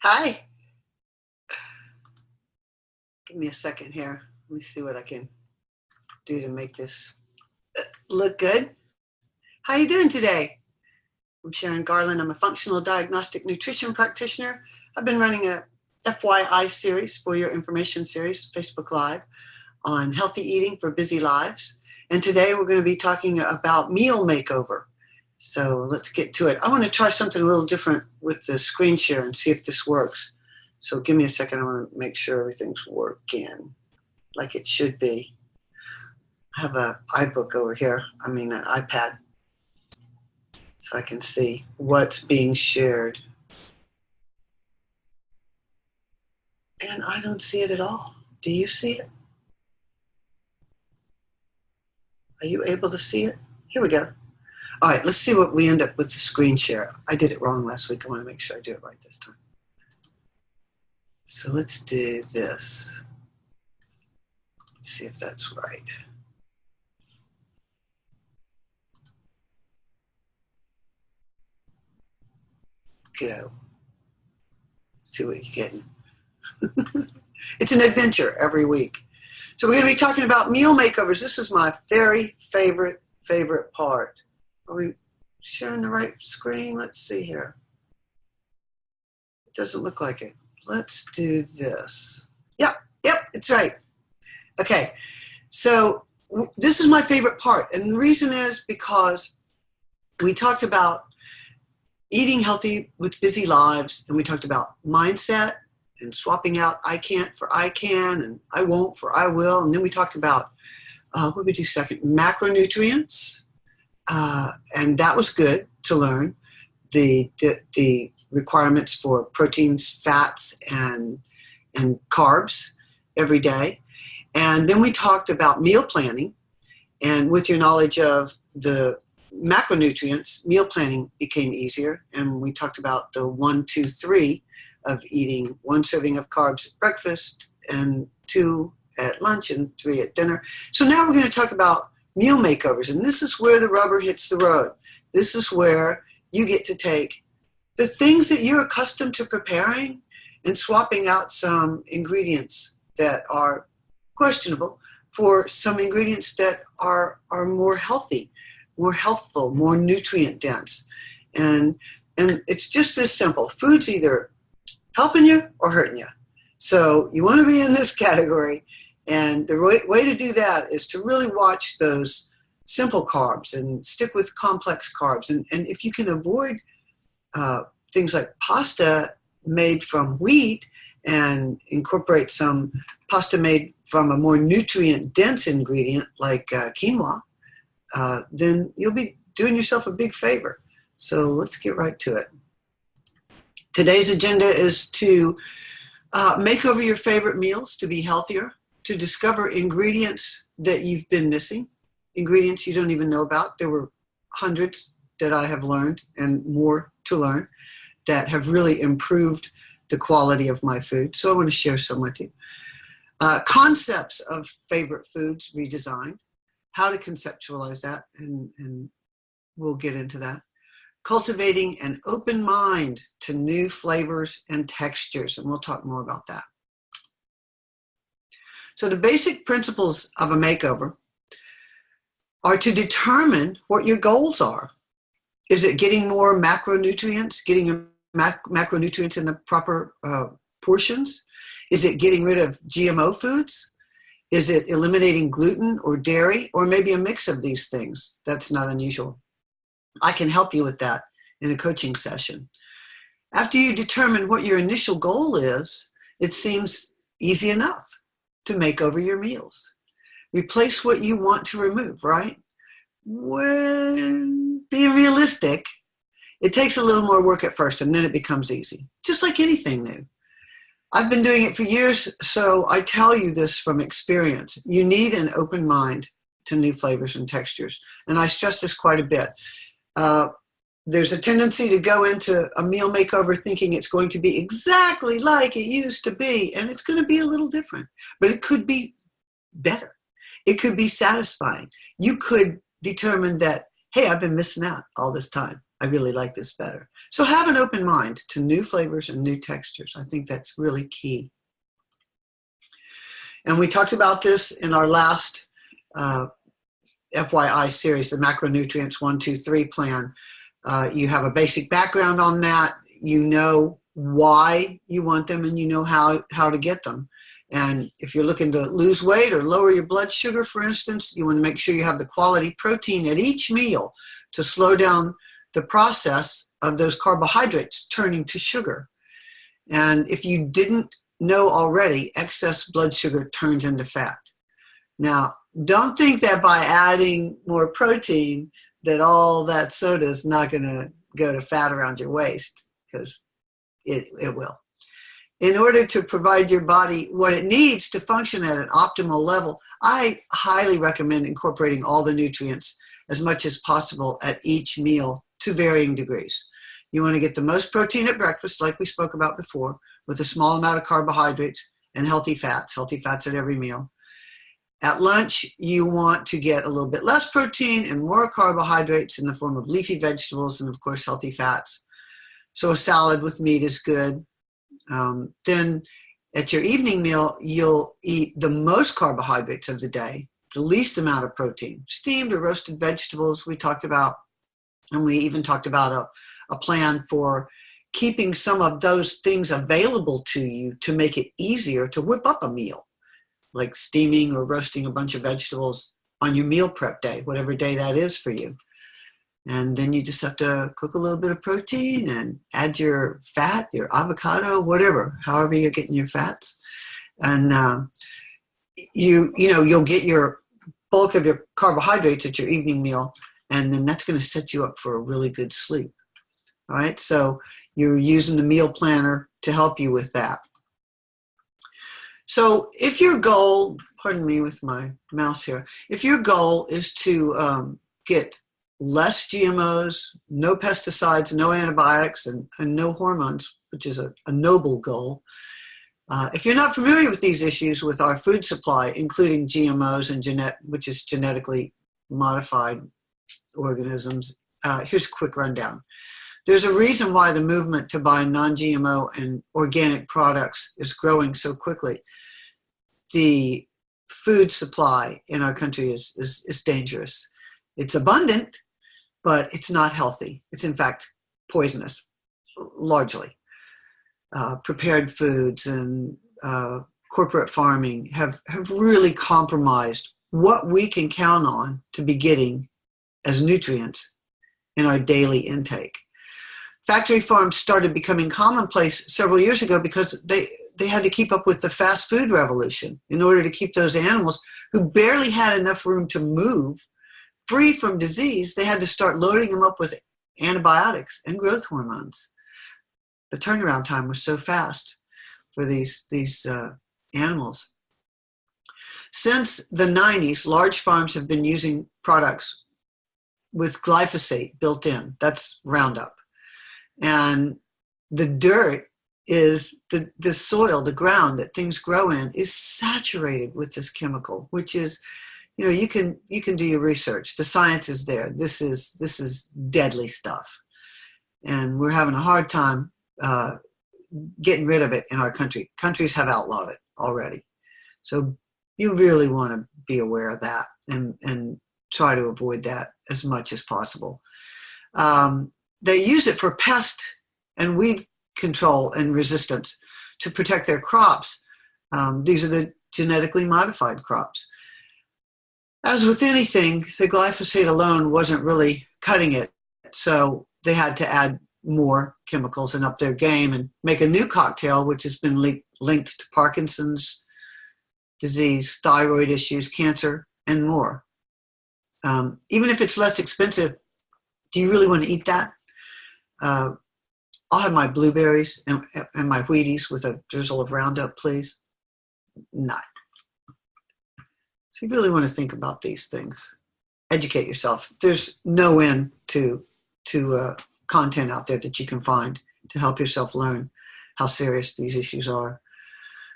Hi. Give me a second here. Let me see what I can do to make this look good. How are you doing today? I'm Sharon Garland. I'm a functional diagnostic nutrition practitioner. I've been running a FYI series, for your information series, Facebook Live, on healthy eating for busy lives. And today we're going to be talking about meal makeover. So let's get to it. I want to try something a little different with the screen share and see if this works. So give me a second. I want to make sure everything's working like it should be. I have an iBook over here, an iPad, so I can see what's being shared. And I don't see it at all. Do you see it? Are you able to see it? Here we go. All right, let's see what we end up with the screen share. I did it wrong last week. I want to make sure I do it right this time. So let's do this. Let's see if that's right. Go. See what you're getting. It's an adventure every week. So we're going to be talking about meal makeovers. This is my very favorite part. Are we sharing the right screen? Let's see here. It doesn't look like it. Let's do this. Yep, it's right. Okay, so this is my favorite part. And the reason is because we talked about eating healthy with busy lives, and we talked about mindset and swapping out I can't for I can, and I won't for I will. And then we talked about, what did we do second? Macronutrients. And that was good to learn, the requirements for proteins, fats, and carbs every day. And then we talked about meal planning, and with your knowledge of the macronutrients, meal planning became easier. And we talked about the 1, 2, 3 of eating 1 serving of carbs at breakfast, and 2 at lunch, and 3 at dinner. So now we're going to talk about meal makeovers, and this is where the rubber hits the road. This is where you get to take the things that you're accustomed to preparing and swapping out some ingredients that are questionable for some ingredients that are more healthy, more healthful, more nutrient dense. And it's just this simple. Food's either helping you or hurting you. So you want to be in this category. And the way to do that is to really watch those simple carbs and stick with complex carbs. And if you can avoid things like pasta made from wheat and incorporate some pasta made from a more nutrient-dense ingredient like quinoa, then you'll be doing yourself a big favor. So let's get right to it. Today's agenda is to make over your favorite meals to be healthier, to discover ingredients that you've been missing, ingredients you don't even know about. There were hundreds that I have learned, and more to learn, that have really improved the quality of my food. So I want to share some with you. Concepts of favorite foods redesigned, how to conceptualize that, and we'll get into that. Cultivating an open mind to new flavors and textures, and we'll talk more about that. So the basic principles of a makeover are to determine what your goals are. Is it getting more macronutrients, getting your macronutrients in the proper portions? Is it getting rid of GMO foods? Is it eliminating gluten or dairy, or maybe a mix of these things? That's not unusual. I can help you with that in a coaching session. After you determine what your initial goal is, it seems easy enough to make over your meals. Replace what you want to remove, right? When being realistic, it takes a little more work at first, and then it becomes easy, just like anything new. I've been doing it for years, so I tell you this from experience. You need an open mind to new flavors and textures, and I stress this quite a bit. There's a tendency to go into a meal makeover thinking it's going to be exactly like it used to be, and it's going to be a little different, but it could be better. It could be satisfying. You could determine that, hey, I've been missing out all this time. I really like this better. So have an open mind to new flavors and new textures. I think that's really key. And we talked about this in our last FYI series, the Macronutrients 1, 2, 3 plan. You have a basic background on that. You know why you want them, and you know how to get them. And if you're looking to lose weight or lower your blood sugar, for instance, you want to make sure you have the quality protein at each meal to slow down the process of those carbohydrates turning to sugar. And if you didn't know already, excess blood sugar turns into fat. Now, don't think that by adding more protein that all that soda is not going to go to fat around your waist, because it will. In order to provide your body what it needs to function at an optimal level, I highly recommend incorporating all the nutrients as much as possible at each meal to varying degrees. You want to get the most protein at breakfast, like we spoke about before, with a small amount of carbohydrates and healthy fats at every meal. At lunch, you want to get a little bit less protein and more carbohydrates in the form of leafy vegetables and, of course, healthy fats. So a salad with meat is good. Then at your evening meal, you'll eat the most carbohydrates of the day, the least amount of protein. Steamed or roasted vegetables we talked about, and we even talked about a plan for keeping some of those things available to you to make it easier to whip up a meal, like steaming or roasting a bunch of vegetables on your meal prep day, whatever day that is for you. And then you just have to cook a little bit of protein and add your fat, your avocado, whatever, however you're getting your fats. And you'll get your bulk of your carbohydrates at your evening meal, and then that's going to set you up for a really good sleep. All right, so you're using the meal planner to help you with that. So if your goal, pardon me with my mouse here, if your goal is to get less GMOs, no pesticides, no antibiotics, and no hormones, which is a noble goal. If you're not familiar with these issues with our food supply, including GMOs and which is genetically modified organisms, here's a quick rundown. There's a reason why the movement to buy non-GMO and organic products is growing so quickly. The food supply in our country is dangerous. It's abundant, but it's not healthy. It's in fact poisonous, largely. Prepared foods and corporate farming have really compromised what we can count on to be getting as nutrients in our daily intake. Factory farms started becoming commonplace several years ago because they had to keep up with the fast food revolution in order to keep those animals who barely had enough room to move free from disease. They had to start loading them up with antibiotics and growth hormones. The turnaround time was so fast for these animals. Since the 90s, large farms have been using products with glyphosate built in. That's Roundup. And the dirt is the soil, the ground that things grow in is saturated with this chemical, which is, you can do your research. The science is there. This is deadly stuff. And we're having a hard time getting rid of it in our country. Countries have outlawed it already. So you really want to be aware of that and try to avoid that as much as possible. They use it for pest and weed control and resistance to protect their crops. These are the genetically modified crops. As with anything, the glyphosate alone wasn't really cutting it. So they had to add more chemicals and up their game and make a new cocktail, which has been linked to Parkinson's disease, thyroid issues, cancer, and more. Even if it's less expensive, do you really want to eat that? I'll have my blueberries and my Wheaties with a drizzle of Roundup, please. Not. So you really want to think about these things. Educate yourself. There's no end to content out there that you can find to help yourself learn how serious these issues are.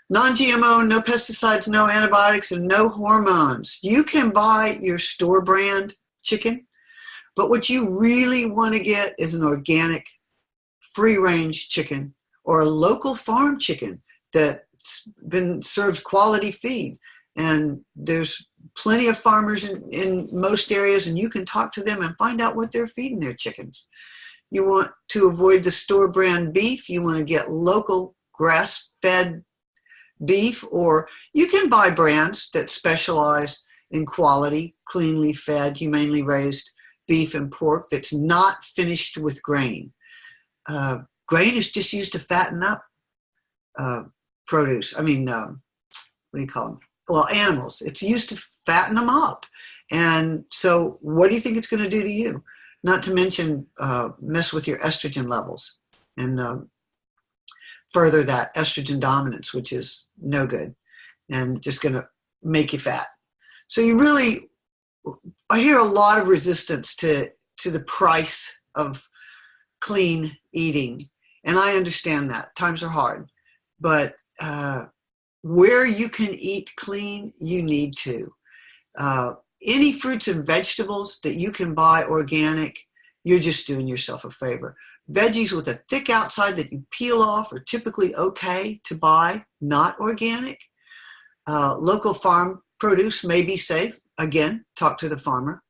Non-GMO, no pesticides, no antibiotics, and no hormones. You can buy your store brand chicken But what you really want to get is an organic, free-range chicken or a local farm chicken that's been served quality feed. And there's plenty of farmers in most areas, and you can talk to them and find out what they're feeding their chickens. You want to avoid the store brand beef. You want to get local grass-fed beef, or you can buy brands that specialize in quality, cleanly fed, humanely raised beef and pork that's not finished with grain. Grain is just used to fatten up produce. I mean, what do you call them? Well, animals. It's used to fatten them up. And so what do you think it's going to do to you? Not to mention mess with your estrogen levels and further that estrogen dominance, which is no good and just going to make you fat. So you really, I hear a lot of resistance to the price of clean eating. And I understand that. Times are hard. But where you can eat clean, you need to. Any fruits and vegetables that you can buy organic, you're just doing yourself a favor. Veggies with a thick outside that you peel off are typically okay to buy, not organic. Local farm produce may be safe. Again, talk to the farmer.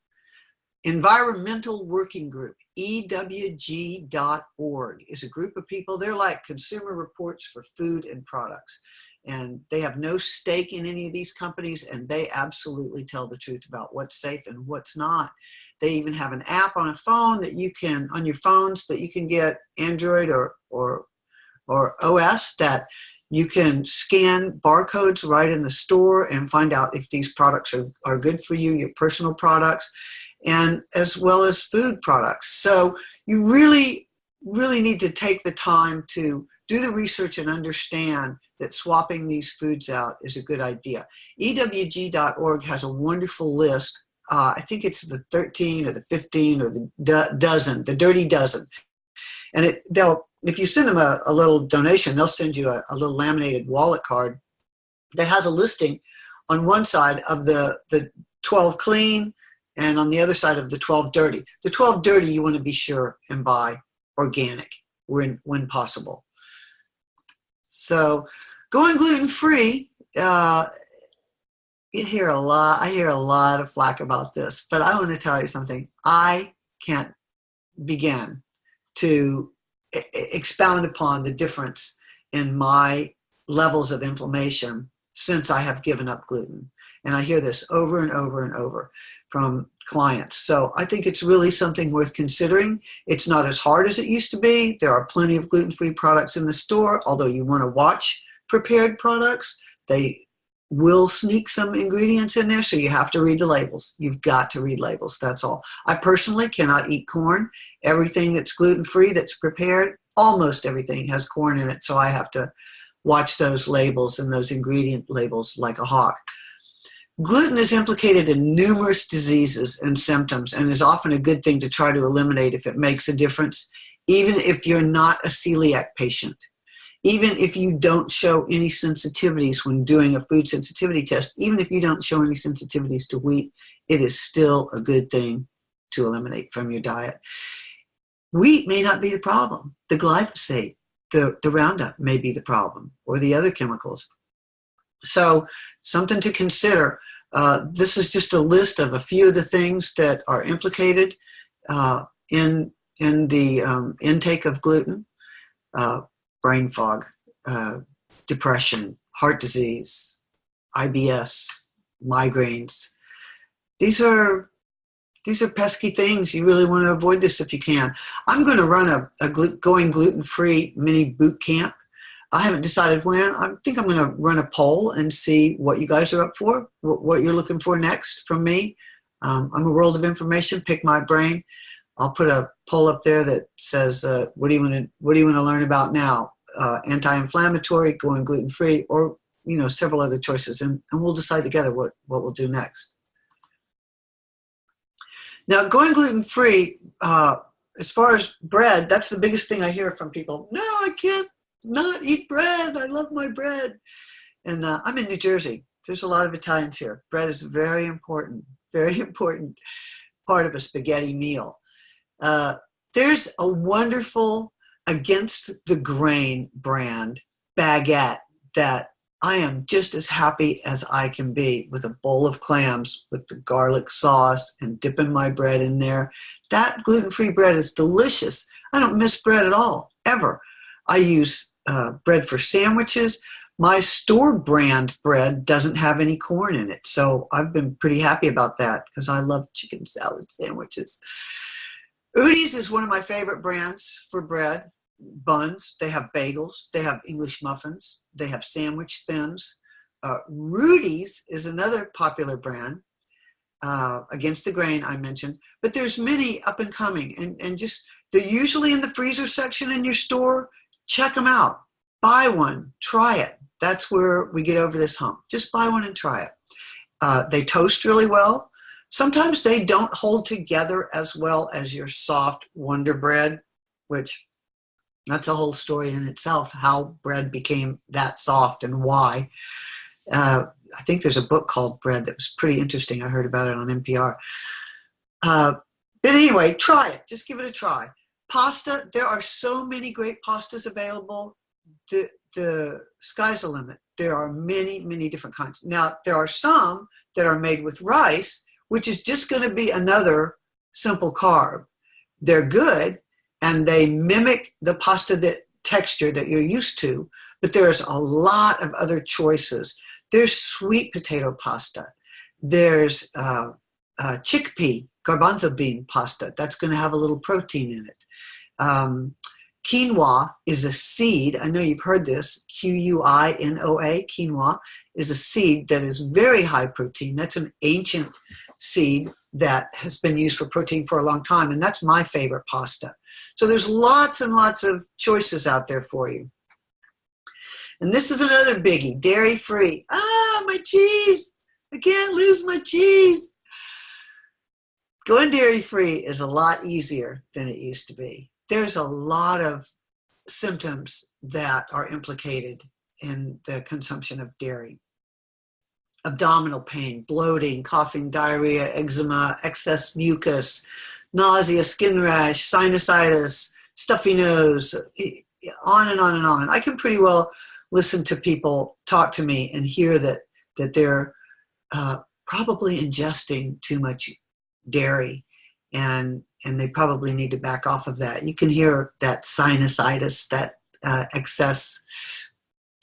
Environmental Working Group, EWG.org, is a group of people. They're like Consumer Reports for food and products. And they have no stake in any of these companies, and they absolutely tell the truth about what's safe and what's not. They even have an app on a phone that you can, on your phones, that you can get Android or OS, that you can scan barcodes right in the store and find out if these products are good for you, your personal products, and as well as food products. So you really, really need to take the time to do the research and understand that swapping these foods out is a good idea. EWG.org has a wonderful list. I think it's the 13 or the 15 or the dozen, the dirty dozen. And if you send them a little donation, they'll send you a little laminated wallet card that has a listing on one side of the 12 clean and on the other side of the 12 dirty. The 12 dirty you want to be sure and buy organic when possible. So going gluten-free, I hear a lot of flack about this, but I want to tell you something. I can't begin to expound upon the difference in my levels of inflammation since I have given up gluten. And I hear this over and over and over from clients. So I think it's really something worth considering. It's not as hard as it used to be. There are plenty of gluten-free products in the store, although you want to watch prepared products. They will sneak some ingredients in there, so you have to read the labels. You've got to read labels, that's all. I personally cannot eat corn. Everything that's gluten-free that's prepared, almost everything has corn in it, so I have to watch those labels and those ingredient labels like a hawk. Gluten is implicated in numerous diseases and symptoms and is often a good thing to try to eliminate if it makes a difference, even if you're not a celiac patient. Even if you don't show any sensitivities when doing a food sensitivity test, even if you don't show any sensitivities to wheat, it is still a good thing to eliminate from your diet. Wheat may not be the problem. The glyphosate, the Roundup may be the problem, or the other chemicals. So something to consider. This is just a list of a few of the things that are implicated in the intake of gluten. Brain fog, depression, heart disease, IBS, migraines. These are pesky things. You really want to avoid this if you can. I'm going to run a going gluten-free mini boot camp. I haven't decided when. I think I'm going to run a poll and see what you guys are up for, what you're looking for next from me. I'm a world of information. Pick my brain. I'll put a poll up there that says, what do you want to learn about now? Anti-inflammatory, going gluten-free, or several other choices, and we'll decide together what we'll do next. Now, going gluten-free, as far as bread, that's the biggest thing I hear from people. No, I can't not eat bread. I love my bread. And I'm in New Jersey. There's a lot of Italians here. Bread is very important, very important. part of a spaghetti meal. There's a wonderful Against the Grain brand baguette that I am just as happy as I can be with a bowl of clams with the garlic sauce and dipping my bread in there. That gluten-free bread is delicious. I don't miss bread at all, ever. I use bread for sandwiches. My store brand bread doesn't have any corn in it, so I've been pretty happy about that because I love chicken salad sandwiches. Udi's is one of my favorite brands for bread. Buns, they have bagels, they have English muffins, they have sandwich thins. Rudy's is another popular brand, Against the Grain I mentioned, but there's many up and coming, and just, they're usually in the freezer section in your store. Check them out. Buy one, try it. That's where we get over this hump. Just buy one and try it. They toast really well. Sometimes they don't hold together as well as your soft Wonder Bread, which that's a whole story in itself, how bread became that soft and why. I think there's a book called Bread that was pretty interesting. I heard about it on NPR. But anyway, try it. Just give it a try. Pasta, there are so many great pastas available. The sky's the limit. There are many, many different kinds. Now, there are some that are made with rice, which is just going to be another simple carb. They're good, and they mimic the pasta texture that you're used to, but there's a lot of other choices. There's sweet potato pasta. There's chickpea, garbanzo bean pasta. That's going to have a little protein in it. Quinoa is a seed. I know you've heard this, Quinoa. Quinoa is a seed that is very high protein. That's an ancient seed that has been used for protein for a long time, and that's my favorite pasta. So there's lots and lots of choices out there for you. And this is another biggie, dairy-free. My cheese. I can't lose my cheese. Going dairy-free is a lot easier than it used to be. There's a lot of symptoms that are implicated in the consumption of dairy. Abdominal pain, bloating, coughing, diarrhea, eczema, excess mucus, nausea, skin rash, sinusitis, stuffy nose, on and on and on. I can pretty well listen to people talk to me and hear that they're probably ingesting too much dairy, and they probably need to back off of that. You can hear that sinusitis, that excess,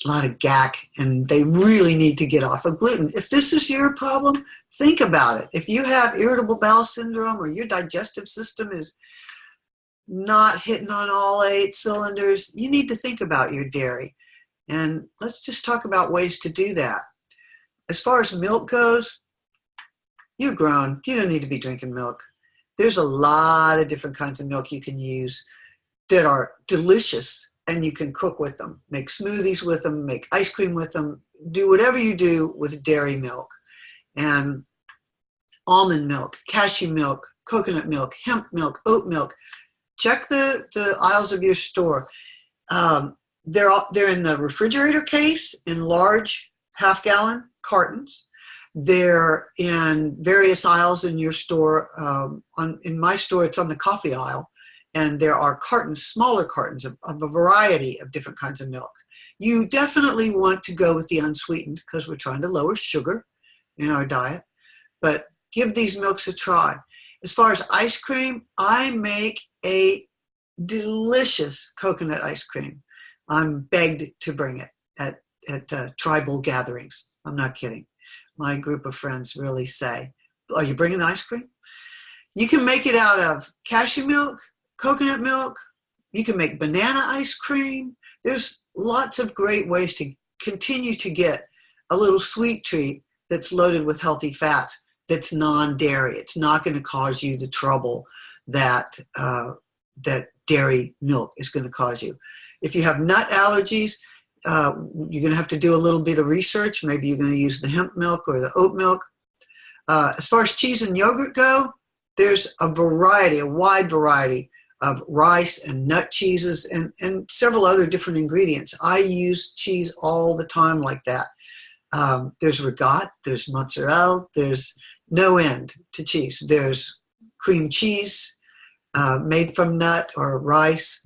a lot of gack, and they really need to get off of gluten. If this is your problem, think about it. If you have irritable bowel syndrome or your digestive system is not hitting on all 8 cylinders, you need to think about your dairy. And let's just talk about ways to do that. As far as milk goes, you're grown. You don't need to be drinking milk. There's a lot of different kinds of milk you can use that are delicious, and you can cook with them. Make smoothies with them, make ice cream with them, do whatever you do with dairy milk. And almond milk, cashew milk, coconut milk, hemp milk, oat milk. Check the aisles of your store. They're in the refrigerator case in large half-gallon cartons. They're in various aisles in your store. In my store, it's on the coffee aisle. And there are cartons, smaller cartons of a variety of different kinds of milk. You definitely want to go with the unsweetened because we're trying to lower sugar in our diet. But give these milks a try. As far as ice cream, I make a delicious coconut ice cream. I'm begged to bring it at tribal gatherings. I'm not kidding. My group of friends really say, "Are you bringing the ice cream?" You can make it out of cashew milk, coconut milk. You can make banana ice cream. There's lots of great ways to continue to get a little sweet treat that's loaded with healthy fats, that's non-dairy. It's not going to cause you the trouble that dairy milk is going to cause you. If you have nut allergies, you're going to have to do a little bit of research. Maybe you're going to use the hemp milk or the oat milk. As far as cheese and yogurt go, there's a wide variety of rice and nut cheeses and several other different ingredients. I use cheese all the time like that. There's regat, there's mozzarella, there's no end to cheese. There's cream cheese made from nut or rice.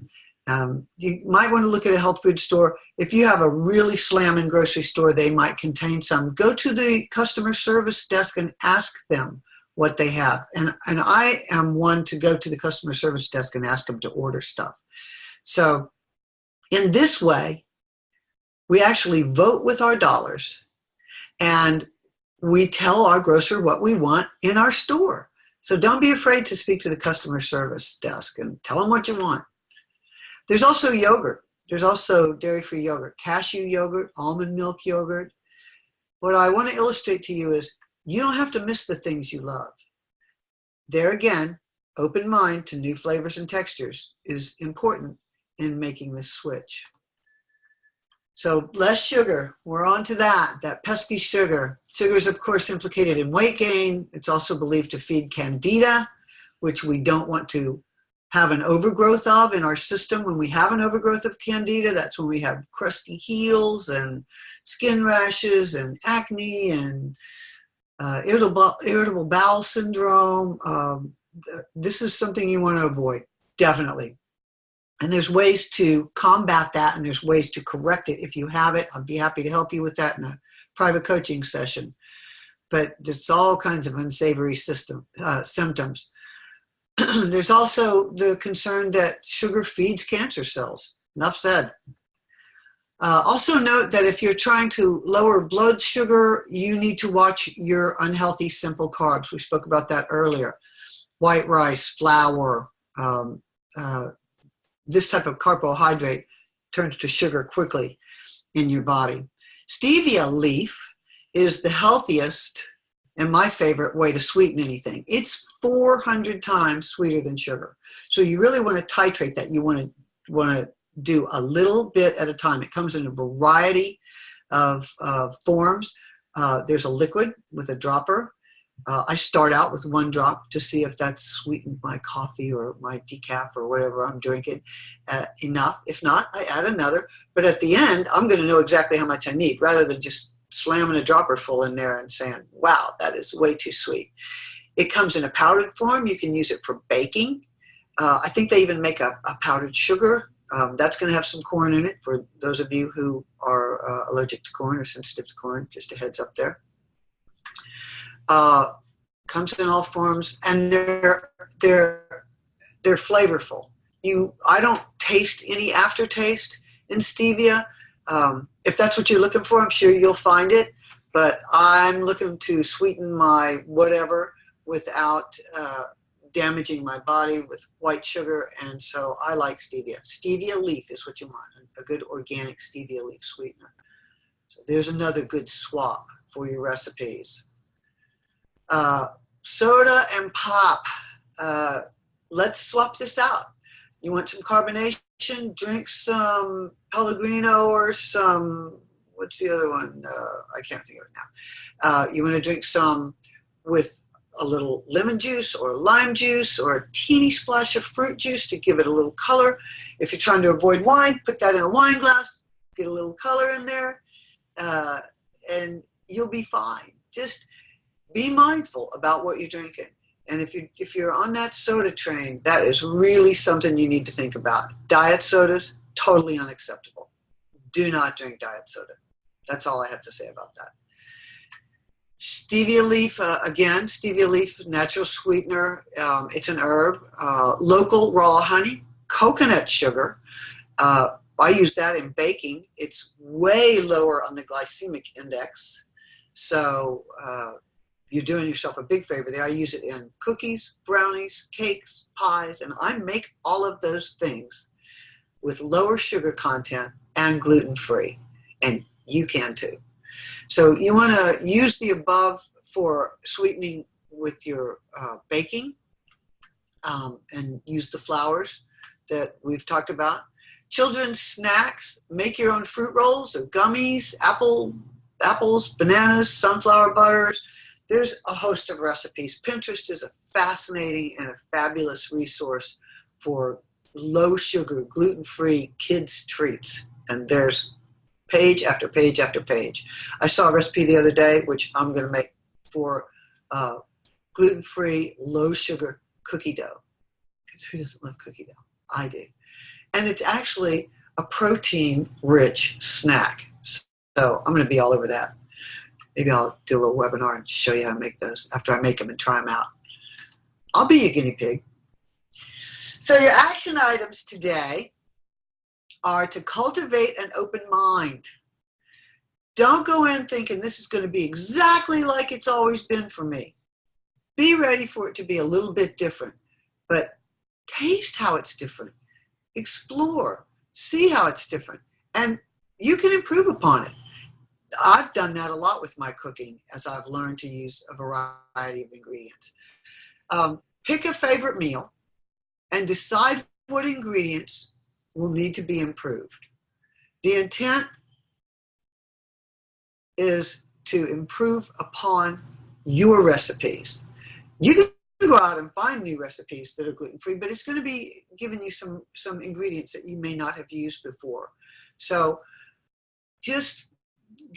You might want to look at a health food store. If you have a really slamming grocery store, they might contain some. Go to the customer service desk and ask them what they have. And I am one to go to the customer service desk and ask them to order stuff. So in this way, we actually vote with our dollars, and we tell our grocer what we want in our store. So don't be afraid to speak to the customer service desk and tell them what you want. There's also yogurt. There's also dairy-free yogurt, cashew yogurt, almond milk yogurt. What I want to illustrate to you is you don't have to miss the things you love. There again, open mind to new flavors and textures is important in making this switch. So less sugar, we're on to that pesky sugar. Sugar is of course implicated in weight gain. It's also believed to feed candida, which we don't want to have an overgrowth of in our system. When we have an overgrowth of candida, that's when we have crusty heels and skin rashes and acne and irritable bowel syndrome. This is something you want to avoid, definitely. And there's ways to combat that, and there's ways to correct it. If you have it, I'd be happy to help you with that in a private coaching session. But there's all kinds of unsavory symptoms. There's also the concern that sugar feeds cancer cells. Enough said. Also note that if you're trying to lower blood sugar, you need to watch your unhealthy simple carbs. We spoke about that earlier. White rice, flour, this type of carbohydrate turns to sugar quickly in your body. Stevia leaf is the healthiest and my favorite way to sweeten anything. It's 400 times sweeter than sugar. So you really want to titrate that. You want to do a little bit at a time. It comes in a variety of forms. There's a liquid with a dropper. I start out with 1 drop to see if that's sweetened my coffee or my decaf or whatever I'm drinking enough. If not, I add another. But at the end, I'm going to know exactly how much I need rather than just slamming a dropper full in there and saying, wow, that is way too sweet. It comes in a powdered form. You can use it for baking. I think they even make a powdered sugar. That's going to have some corn in it for those of you who are allergic to corn or sensitive to corn, just a heads up there. Comes in all forms, and they're flavorful. I don't taste any aftertaste in stevia. If that's what you're looking for, I'm sure you'll find it, but I'm looking to sweeten my whatever without damaging my body with white sugar, and so I like stevia. Stevia leaf is what you want, a good organic stevia leaf sweetener. So there's another good swap for your recipes. Soda and pop. Let's swap this out. You want some carbonation? Drink some Pellegrino or some, what's the other one? I can't think of it now. You want to drink some with a little lemon juice or lime juice or a teeny splash of fruit juice to give it a little color. If you're trying to avoid wine, put that in a wine glass, get a little color in there, and you'll be fine. Just be mindful about what you're drinking. And if you're on that soda train, that is really something you need to think about. Diet sodas, totally unacceptable. Do not drink diet soda. That's all I have to say about that. Stevia leaf, again, stevia leaf, natural sweetener. It's an herb. Local raw honey, coconut sugar. I use that in baking. It's way lower on the glycemic index. So you're doing yourself a big favor there. I use it in cookies, brownies, cakes, pies, and I make all of those things with lower sugar content and gluten-free, and you can too. So you want to use the above for sweetening with your baking, and use the flours that we've talked about. Children's snacks, make your own fruit rolls or gummies, apples, bananas, sunflower butters. There's a host of recipes. Pinterest is a fascinating and a fabulous resource for low sugar, gluten-free kids treats. And there's page after page after page. I saw a recipe the other day, which I'm going to make for gluten-free, low sugar cookie dough. Because who doesn't love cookie dough? I do. And it's actually a protein-rich snack. So I'm going to be all over that. Maybe I'll do a little webinar and show you how to make those after I make them and try them out. I'll be your guinea pig. So your action items today are to cultivate an open mind. Don't go in thinking this is going to be exactly like it's always been for me. Be ready for it to be a little bit different, but taste how it's different. Explore, see how it's different, and you can improve upon it. I've done that a lot with my cooking as I've learned to use a variety of ingredients. Pick a favorite meal and decide what ingredients will need to be improved. The intent is to improve upon your recipes. You can go out and find new recipes that are gluten-free, but it's going to be giving you some ingredients that you may not have used before. So just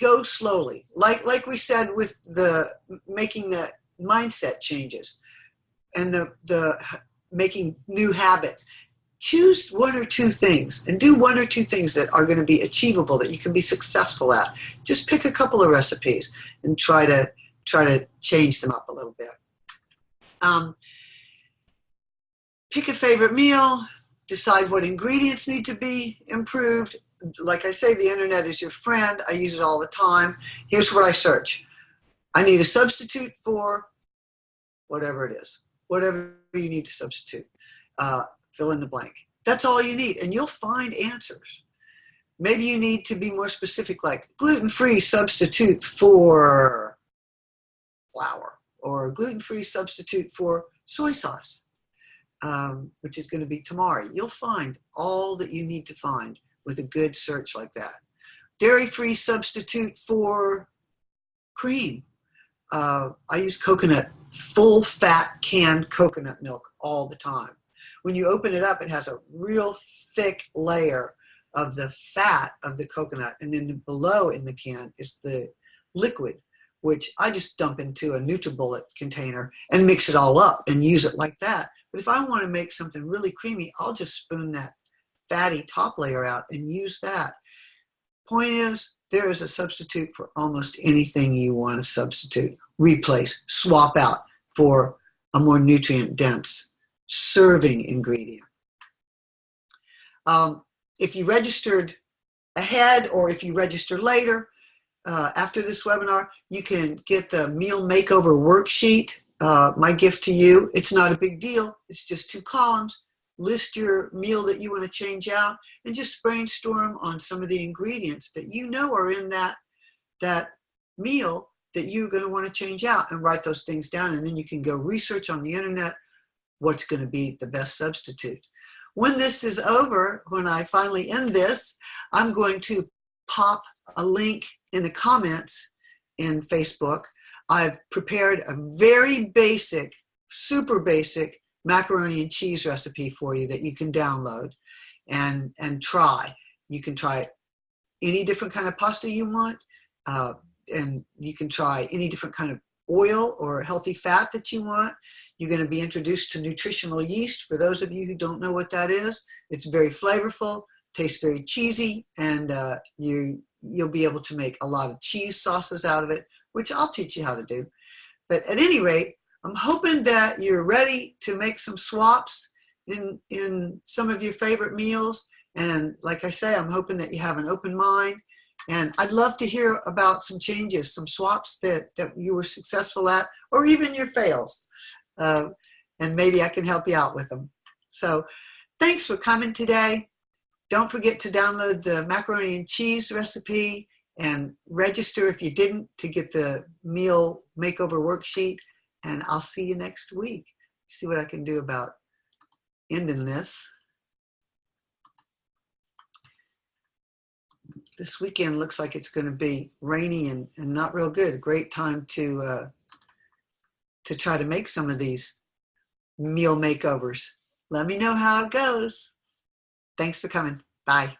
go slowly. Like we said with the making the mindset changes and the making new habits. Choose one or two things and do one or two things that are going to be achievable, that you can be successful at. Just pick a couple of recipes and try to change them up a little bit. Pick a favorite meal, decide what ingredients need to be improved. Like I say, the internet is your friend. I use it all the time. Here's what I search. I need a substitute for whatever it is, whatever you need to substitute. Fill in the blank. That's all you need, and you'll find answers. Maybe you need to be more specific, like gluten-free substitute for flour, or gluten-free substitute for soy sauce, which is going to be tamari. You'll find all that you need to find with a good search like that. Dairy-free substitute for cream. I use coconut, full-fat canned coconut milk all the time. When you open it up, it has a real thick layer of the fat of the coconut, and then below in the can is the liquid, which I just dump into a NutriBullet container and mix it all up and use it like that. But if I want to make something really creamy, I'll just spoon that fatty top layer out and use that. Point is, there is a substitute for almost anything you want to substitute, replace, swap out for a more nutrient-dense serving ingredient. If you registered ahead or if you register later, after this webinar, you can get the meal makeover worksheet, my gift to you. It's not a big deal. It's just 2 columns. List your meal that you want to change out and just brainstorm on some of the ingredients that you know are in that meal that you're going to want to change out, and write those things down. And then you can go research on the internet what's going to be the best substitute. When this is over, when I finally end this, I'm going to pop a link in the comments in Facebook. I've prepared a very basic, super basic macaroni and cheese recipe for you that you can download and try. You can try any different kind of pasta you want, and you can try any different kind of oil or healthy fat that you want. You're going to be introduced to nutritional yeast. For those of you who don't know what that is, it's very flavorful, tastes very cheesy, and you'll be able to make a lot of cheese sauces out of it, which I'll teach you how to do. But at any rate, I'm hoping that you're ready to make some swaps in some of your favorite meals. And like I say, I'm hoping that you have an open mind. And I'd love to hear about some changes, some swaps that you were successful at, or even your fails. And maybe I can help you out with them. So thanks for coming today. Don't forget to download the macaroni and cheese recipe and register if you didn't to get the meal makeover worksheet. And I'll see you next week. See what I can do about ending this. This weekend looks like it's going to be rainy and not real good. A great time to try to make some of these meal makeovers. Let me know how it goes. Thanks for coming. Bye.